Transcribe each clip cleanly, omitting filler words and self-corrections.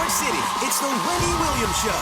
York City, it's the Wendy Williams Show.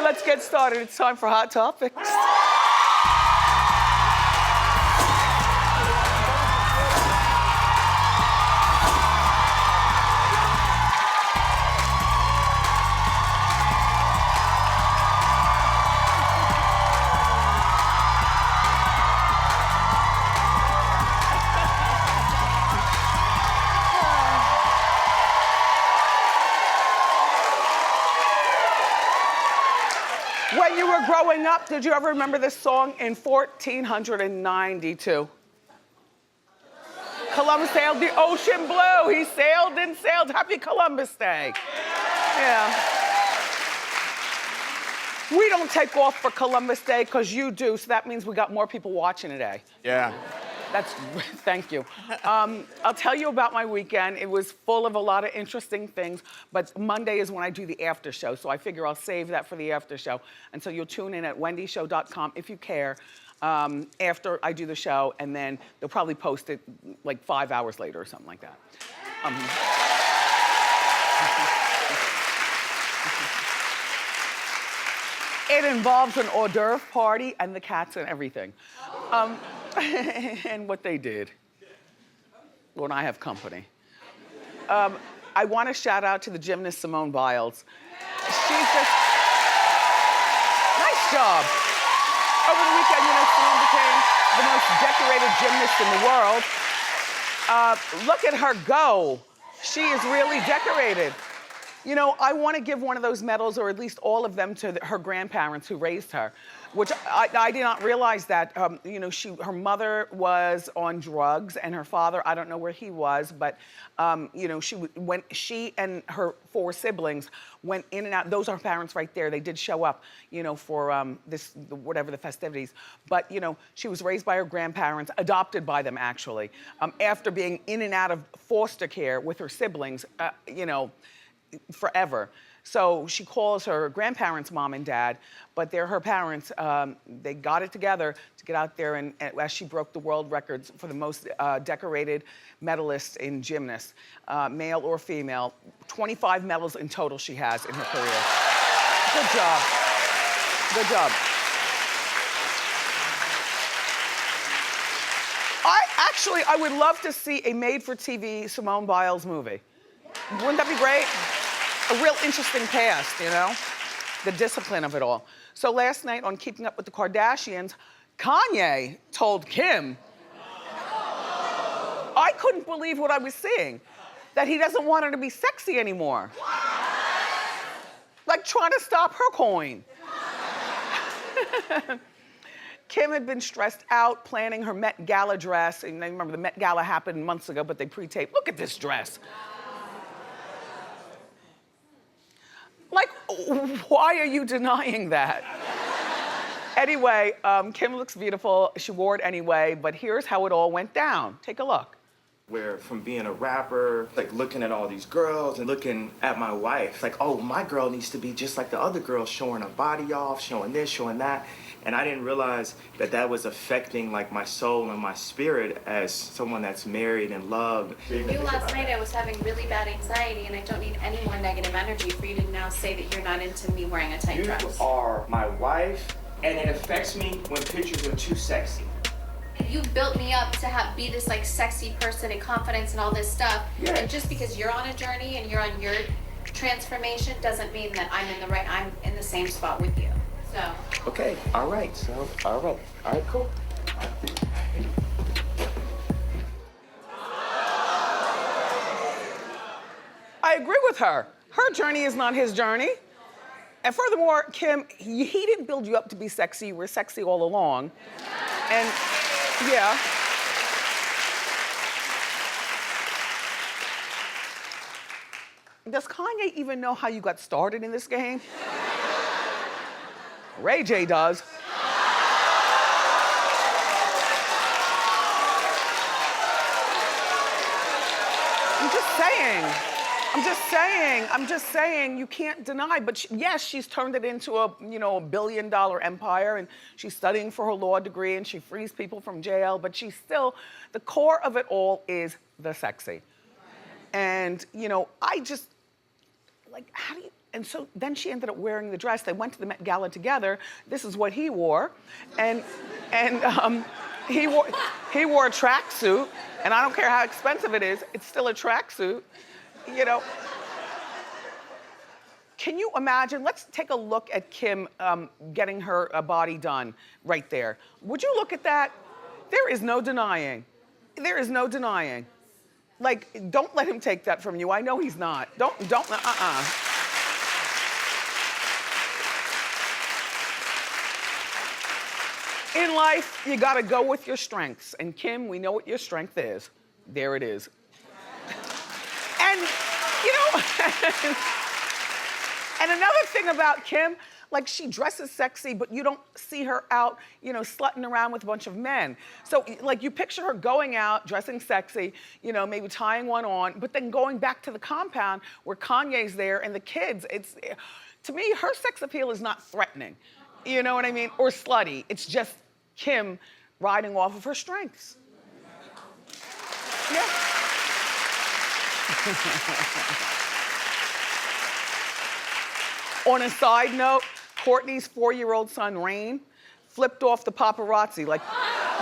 Let's get started. It's time for Hot Topics. When you were growing up, did you ever remember this song? In 1492, Columbus sailed the ocean blue. He sailed and sailed. Happy Columbus Day. Yeah. We don't take off for Columbus Day because you do, so that means we got more people watching today. Yeah. Thank you. I'll tell you about my weekend. It was full of a lot of interesting things, but Monday is when I do the after show, so I figure I'll save that for the after show. And so you'll tune in at wendyshow.com if you care after I do the show, and then they'll probably post it like 5 hours later or something like that. It involves an hors d'oeuvre party and the cats and everything. And what they did when I have company. I want to shout out to the gymnast Simone Biles. She's just, nice job. Over the weekend, you know, Simone became the most decorated gymnast in the world. Look at her go. She is really decorated. You know, I want to give one of those medals, or at least all of them, to her grandparents who raised her, which I did not realize that, you know, her mother was on drugs, and her father, I don't know where he was, but, you know, she and her 4 siblings went in and out. Those are her parents right there. They did show up, you know, for whatever the festivities. But, you know, she was raised by her grandparents, adopted by them, actually, after being in and out of foster care with her siblings, you know, forever. So she calls her grandparents mom and dad, but they're her parents. They got it together to get out there, and as she broke the world records for the most decorated medalists in gymnasts, male or female. 25 medals in total she has in her career. Good job. Good job. I would love to see a made-for-TV Simone Biles movie. Wouldn't that be great? A real interesting past, you know? The discipline of it all. So last night on Keeping Up with the Kardashians, Kanye told Kim, I couldn't believe what I was seeing, that he doesn't want her to be sexy anymore. Like trying to stop her coin. Kim had been stressed out planning her Met Gala dress. And I remember the Met Gala happened months ago, but they pre-taped. Look at this dress. Like, why are you denying that? Anyway, Kim looks beautiful. She wore it anyway, but here's how it all went down. Take a look. Where from being a rapper, like looking at all these girls and looking at my wife, like, oh, my girl needs to be just like the other girls, showing her body off, showing this, showing that. And I didn't realize that that was affecting like my soul and my spirit as someone that's married and loved. I knew last night I was having really bad anxiety, and I don't need any more negative energy for you to now say that you're not into me wearing a tight dress. You are my wife, and it affects me when pictures are too sexy. You built me up to be this like sexy person and confidence and all this stuff. Yeah. And just because you're on a journey and you're on your transformation doesn't mean that I'm in the same spot with you. So. Okay, all right, so, all right, cool. with her. Her journey is not his journey. And furthermore, Kim, he didn't build you up to be sexy. You were sexy all along. And yeah. Does Kanye even know how you got started in this game? Ray J does. I'm just saying, you can't deny, but yes, she's turned it into a, a billion-dollar empire, and she's studying for her law degree, and she frees people from jail, but she's still, the core of it all is the sexy. And, I just, like, how do you, and so then she ended up wearing the dress. They went to the Met Gala together. This is what he wore. And he wore a tracksuit, and I don't care how expensive it is, it's still a tracksuit, Can you imagine, let's take a look at Kim getting her body done right there. Would you look at that? There is no denying. There is no denying. Like, don't let him take that from you. I know he's not. Don't. In life, you gotta go with your strengths. And Kim, we know what your strength is. There it is. And, and another thing about Kim, like, she dresses sexy, but you don't see her out, slutting around with a bunch of men. So, like, you picture her going out, dressing sexy, maybe tying one on, but then going back to the compound where Kanye's there and the kids. To me, her sex appeal is not threatening. You know what I mean? Or slutty. It's just Kim riding off of her strengths. Yeah. On a side note, Kourtney's 4-year-old son, Rain, flipped off the paparazzi. Like,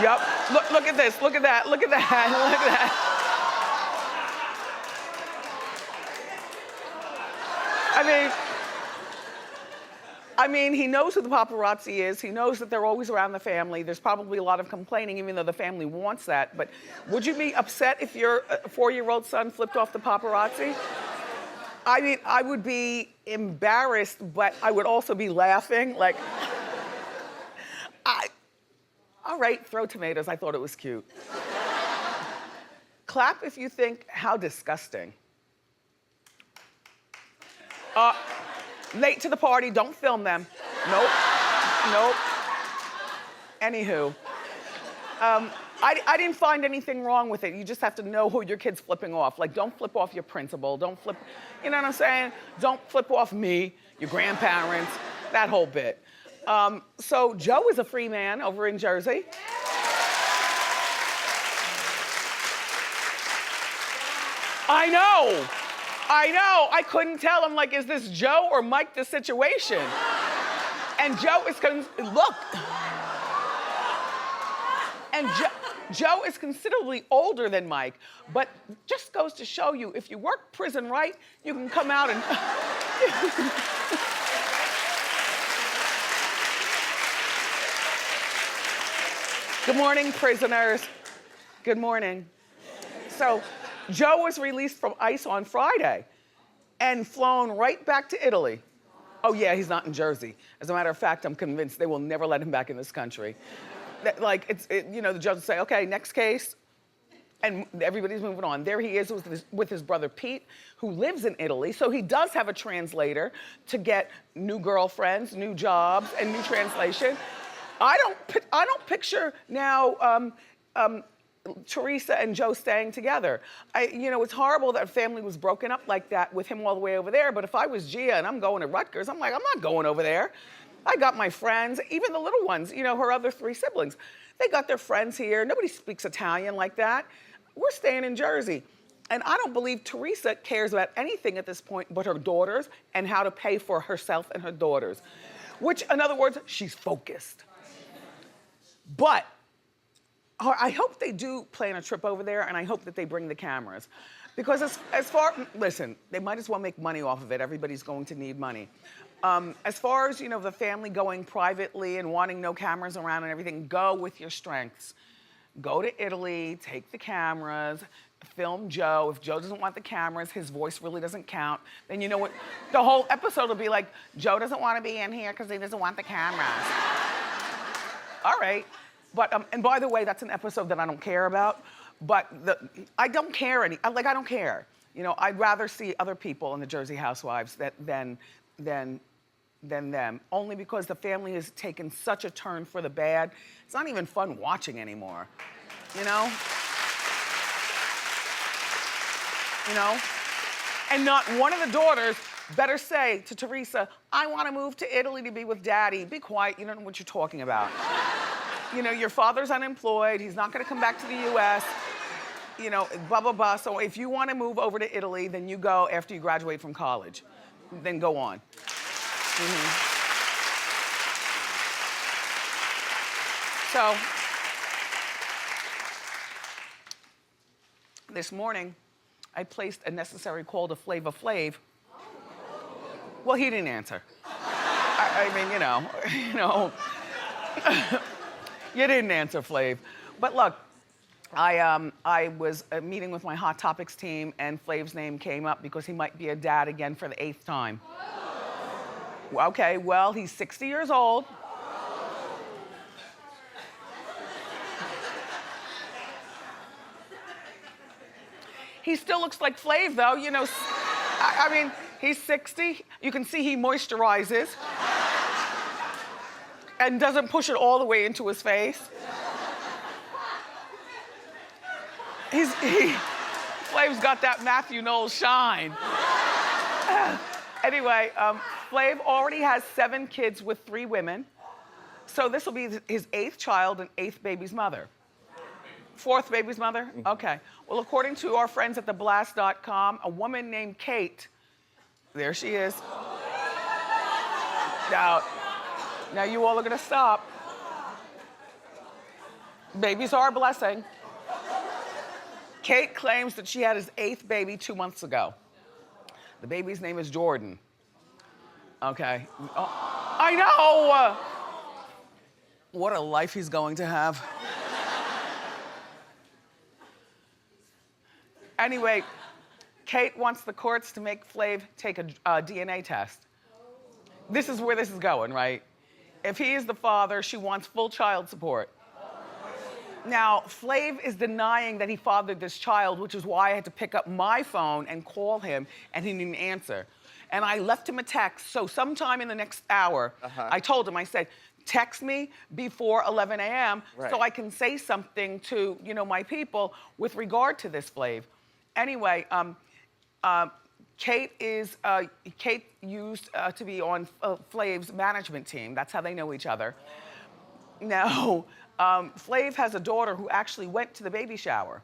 yep, look at this, look at that, look at that, look at that. I mean, he knows who the paparazzi is. He knows that they're always around the family. There's probably a lot of complaining, even though the family wants that. But would you be upset if your 4-year-old son flipped off the paparazzi? I mean, I would be embarrassed, but I would also be laughing. Like, all right, throw tomatoes. I thought it was cute. Clap if you think, how disgusting. Late to the party, don't film them. Nope. Anywho, I didn't find anything wrong with it. You just have to know who your kid's flipping off. Like, don't flip off your principal. Don't flip, you know what I'm saying? Don't flip off me, your grandparents, that whole bit. So Joe is a free man over in Jersey. I know. I couldn't tell. I'm like, is this Joe or Mike the situation? And Joe is, look. And Joe is considerably older than Mike, but just goes to show you, if you work prison right, you can come out and... Good morning, prisoners. Good morning. So, Joe was released from ICE on Friday and flown right back to Italy. Oh yeah, he's not in Jersey. As a matter of fact, I'm convinced they will never let him back in this country. The judge will say, okay, next case, and everybody's moving on. There he is with his brother Pete, who lives in Italy, so he does have a translator to get new girlfriends, new jobs, and new translation. I don't picture now Teresa and Joe staying together. It's horrible that a family was broken up like that with him all the way over there, but if I was Gia and I'm going to Rutgers, I'm like, I'm not going over there. I got my friends, even the little ones, her other 3 siblings. They got their friends here. Nobody speaks Italian like that. We're staying in Jersey. And I don't believe Teresa cares about anything at this point but her daughters and how to pay for herself and her daughters. Which, in other words, she's focused. But I hope they do plan a trip over there, and I hope that they bring the cameras. Because listen, they might as well make money off of it. Everybody's going to need money. As far as, the family going privately and wanting no cameras around and everything, go with your strengths. Go to Italy, take the cameras, film Joe. If Joe doesn't want the cameras, his voice really doesn't count. Then you know what? The whole episode will be like, Joe doesn't want to be in here because he doesn't want the cameras. All right. But, and by the way, that's an episode that I don't care about. But I don't care I don't care. You know, I'd rather see other people in the Jersey Housewives than them. Only because the family has taken such a turn for the bad. It's not even fun watching anymore. You know? You know? And not one of the daughters better say to Teresa, I want to move to Italy to be with daddy. Be quiet, you don't know what you're talking about. You know, your father's unemployed, he's not gonna come back to the US, you know, blah, blah, blah. So if you wanna move over to Italy, then you go after you graduate from college. Then go on. So, this morning, I placed a necessary call to Flav. Well, he didn't answer. I mean, you know. You didn't answer, Flav. But look, I was meeting with my Hot Topics team, and Flav's name came up because he might be a dad again for the 8th time. Okay, well, he's 60 years old. He still looks like Flav, though. You know, I mean, he's 60. You can see he moisturizes and doesn't push it all the way into his face. Flav's got that Matthew Knowles shine. Anyway, Flav already has 7 kids with 3 women. So this will be his 8th child and 8th baby's mother. 4th baby's mother? Okay. Well, according to our friends at theblast.com, a woman named Kate, there she is. Now you all are gonna stop. Babies are a blessing. Kate claims that she had his 8th baby 2 months ago. The baby's name is Jordan. Okay. Oh, I know! What a life he's going to have. Anyway, Kate wants the courts to make Flav take a DNA test. This is where this is going, right? If he is the father, she wants full child support. Now, Flav is denying that he fathered this child, which is why I had to pick up my phone and call him, and he didn't answer. And I left him a text, so sometime in the next hour, I told him, I said, text me before 11 a.m. so I can say something to, you know, my people with regard to this, Flav. Anyway, Kate used to be on Flav's management team. That's how they know each other. Now, Flav has a daughter who actually went to the baby shower.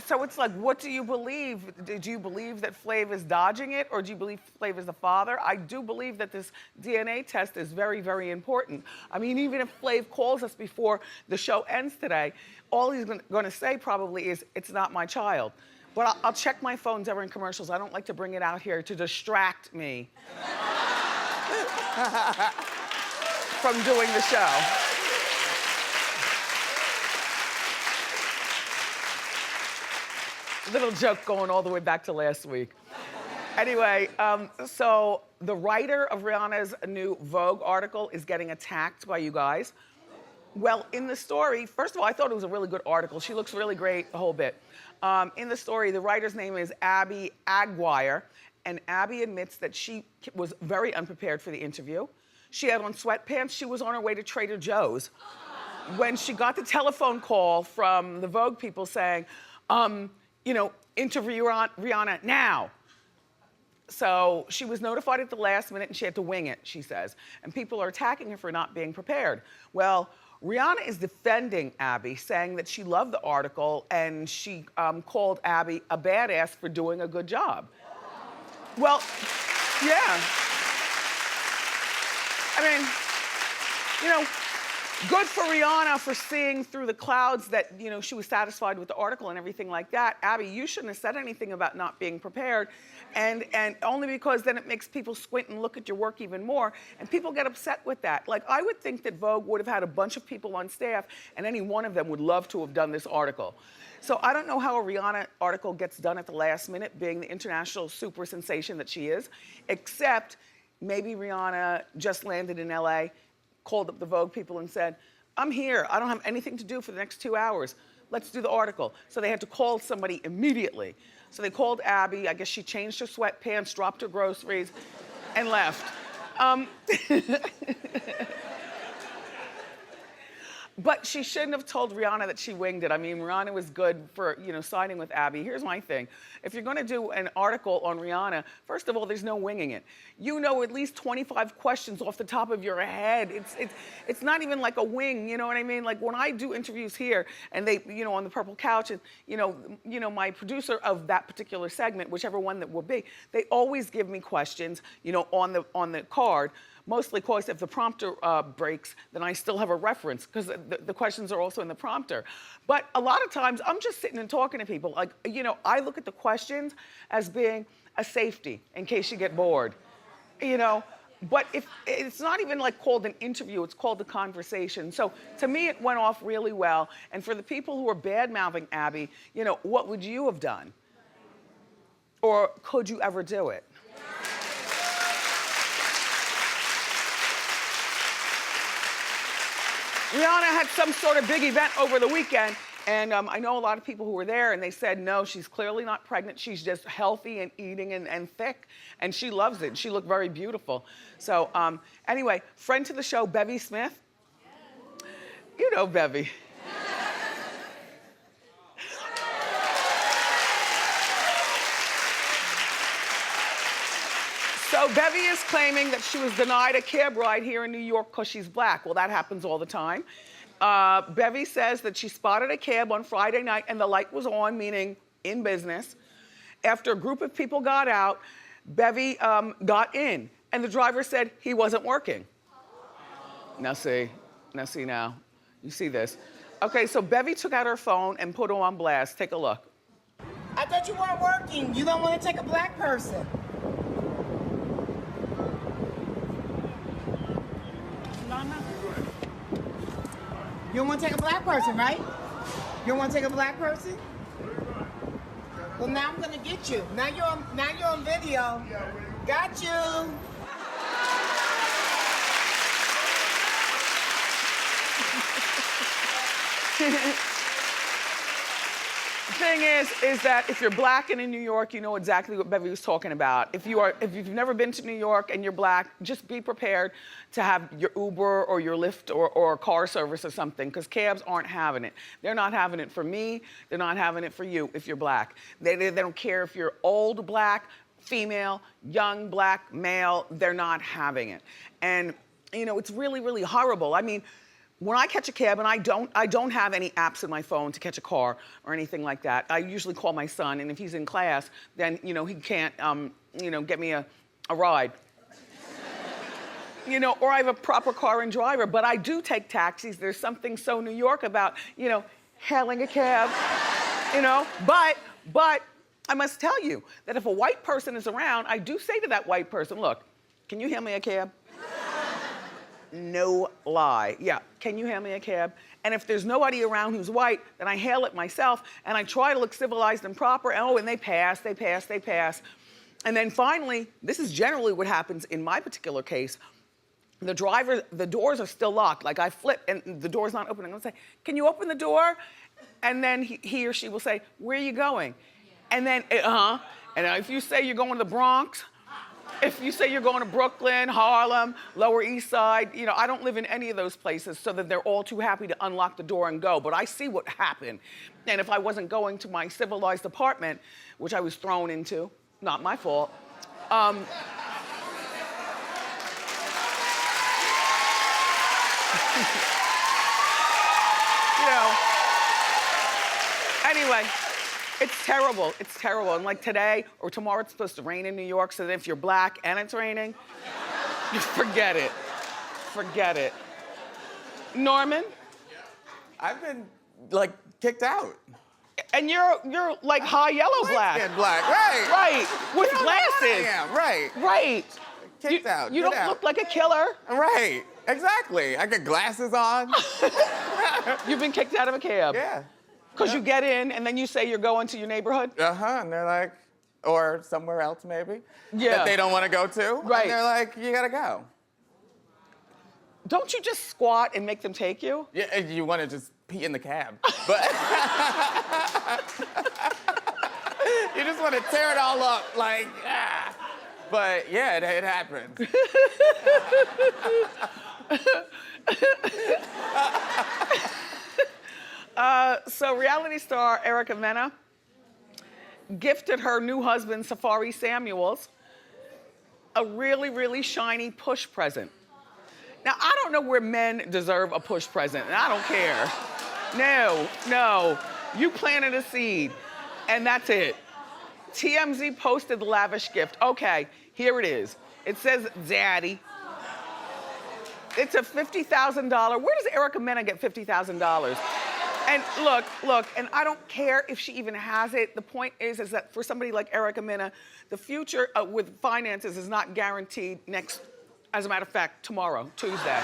So it's like, what do you believe? Do you believe that Flav is dodging it, or do you believe Flav is the father? I do believe that this DNA test is very, very important. I mean, even if Flav calls us before the show ends today, all he's gonna say probably is, it's not my child. But I'll check my phone during commercials. I don't like to bring it out here to distract me from doing the show. Little joke going all the way back to last week. Anyway, so the writer of Rihanna's new Vogue article is getting attacked by you guys. Well, in the story, first of all, I thought it was a really good article. She looks really great, the whole bit. In the story, the writer's name is Abby Aguirre, and Abby admits that she was very unprepared for the interview. She had on sweatpants. She was on her way to Trader Joe's when she got the telephone call from the Vogue people saying, you know, interview Rihanna now. So she was notified at the last minute and she had to wing it, she says. And people are attacking her for not being prepared. Well, Rihanna is defending Abby, saying that she loved the article and she called Abby a badass for doing a good job. Well, yeah. I mean, you know, Good for Rihanna for seeing through the clouds that, you know, she was satisfied with the article and everything like that. Abby, you shouldn't have said anything about not being prepared, and only because then it makes people squint and look at your work even more, and people get upset with that. Like, I would think that Vogue would have had a bunch of people on staff, and any one of them would love to have done this article. So I don't know how a Rihanna article gets done at the last minute, being the international super sensation that she is, except maybe Rihanna just landed in LA, called up the Vogue people and said, I'm here, I don't have anything to do for the next 2 hours. Let's do the article. So they had to call somebody immediately. So they called Abby, I guess she changed her sweatpants, dropped her groceries, and left. But she shouldn't have told Rihanna that she winged it. I mean, Rihanna was good for, you know, siding with Abby. Here's my thing. If you're gonna do an article on Rihanna, first of all, there's no winging it. You know at least 25 questions off the top of your head. It's not even like a wing, you know what I mean? Like when I do interviews here and they, you know, on the purple couch, and you know, my producer of that particular segment, whichever one that will be, they always give me questions, you know, on the card. Mostly, of course, if the prompter breaks, then I still have a reference because the questions are also in the prompter. But a lot of times, I'm just sitting and talking to people. Like, you know, I look at the questions as being a safety in case you get bored, you know? But if it's not even like called an interview, it's called a conversation. So to me, it went off really well. And for the people who are bad-mouthing Abby, you know, what would you have done? Or could you ever do it? Rihanna had some sort of big event over the weekend, and I know a lot of people who were there, and they said, no, she's clearly not pregnant. She's just healthy and eating and thick, and she loves it. She looked very beautiful. So anyway, friend to the show, Bevy Smith. You know Bevy. So Bevy is claiming that she was denied a cab ride here in New York because she's black. Well, that happens all the time. Bevy says that she spotted a cab on Friday night and the light was on, meaning in business. After a group of people got out, Bevy got in and the driver said he wasn't working. Now see now. You see this. Okay, so Bevy took out her phone and put him on blast. Take a look. I thought you weren't working. You don't want to take a black person. You don't want to take a black person, right? You don't want to take a black person? Well, now I'm gonna get you. Now you're on video. Got you. The thing is that if you're black and in New York, you know exactly what Bevy was talking about. If you've never been to New York and you're black, just be prepared to have your Uber or your Lyft or car service or something, because cabs aren't having it. They're not having it for me. They're not having it for you if you're black. They don't care if you're old black, female, young black, male. They're not having it. And you know, it's really, really horrible. I mean, when I catch a cab, and I don't have any apps in my phone to catch a car or anything like that. I usually call my son, and if he's in class, then you know he can't you know, get me a ride. You know, or I have a proper car and driver, but I do take taxis. There's something so New York about, you know, hailing a cab, you know. But I must tell you that if a white person is around, I do say to that white person, look, can you hail me a cab? No lie. Yeah, can you hail me a cab? And if there's nobody around who's white, then I hail it myself and I try to look civilized and proper. And they pass. And then finally, this is generally what happens in my particular case. The doors are still locked. Like I flip and the door's not opening. I'll say, can you open the door? And then he or she will say, where are you going? And then, And if you say you're going to the Bronx, if you say you're going to Brooklyn, Harlem, Lower East Side, you know, I don't live in any of those places, so that they're all too happy to unlock the door and go. But I see what happened. And if I wasn't going to my civilized apartment, which I was thrown into, not my fault, you know, anyway. It's terrible, And like today or tomorrow it's supposed to rain in New York, so that if you're black and it's raining, forget it. Norman? I've been, like, kicked out. And you're like high yellow black. Light-skinned black, right. Right, with You don't know what I glasses. am, right. Right. Kicked out. You Get don't out. look like a killer. Right, exactly. I got glasses on. You've been kicked out of a cab. Yeah. Because you get in and then you say you're going to your neighborhood? Uh-huh, and they're like, or somewhere else maybe. Yeah. That they don't want to go to. Right. And they're like, you gotta go. Don't you just squat and make them take you? Yeah, and you want to just pee in the cab. But you just want to tear it all up, like, ah. But yeah, it happens. So reality star Erica Mena gifted her new husband, Safari Samuels, a really, really shiny push present. Now, I don't know where men deserve a push present, and I don't care. No. You planted a seed, and that's it. TMZ posted the lavish gift. Okay, here it is. It says Daddy. It's a $50,000. Where does Erica Mena get $50,000? And look, and I don't care if she even has it. The point is that for somebody like Erica Mena, the future with finances is not guaranteed as a matter of fact, tomorrow, Tuesday.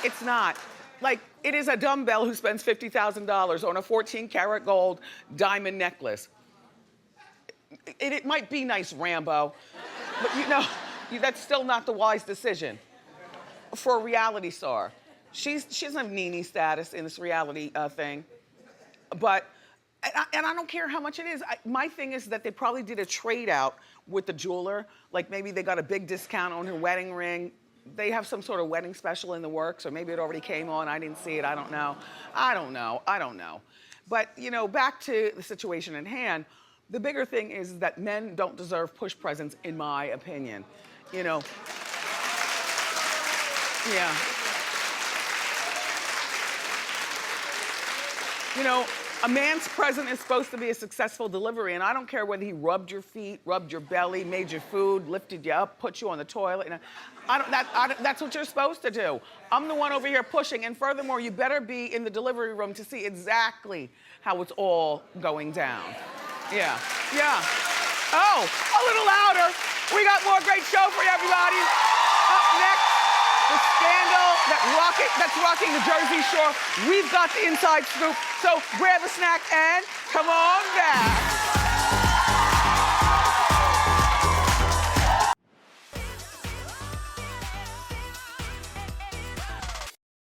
It's not. Like, it is a dumbbell who spends $50,000 on a 14-karat gold diamond necklace. It might be nice, Rambo, but you know, that's still not the wise decision for a reality star. She doesn't have Nene status in this reality thing, but, and I don't care how much it is. My thing is that they probably did a trade out with the jeweler. Like maybe they got a big discount on her wedding ring. They have some sort of wedding special in the works, or maybe it already came on, I didn't see it, I don't know. But you know, back to the situation at hand, the bigger thing is that men don't deserve push presents, in my opinion. You know, yeah. You know, a man's present is supposed to be a successful delivery, and I don't care whether he rubbed your feet, rubbed your belly, made your food, lifted you up, put you on the toilet. That's what you're supposed to do. I'm the one over here pushing, and furthermore, you better be in the delivery room to see exactly how it's all going down. Yeah. Oh, a little louder. We got more great show for you, everybody. Up next, the scandal that's rocking the Jersey Shore. We've got the inside scoop, so grab a snack and come on back.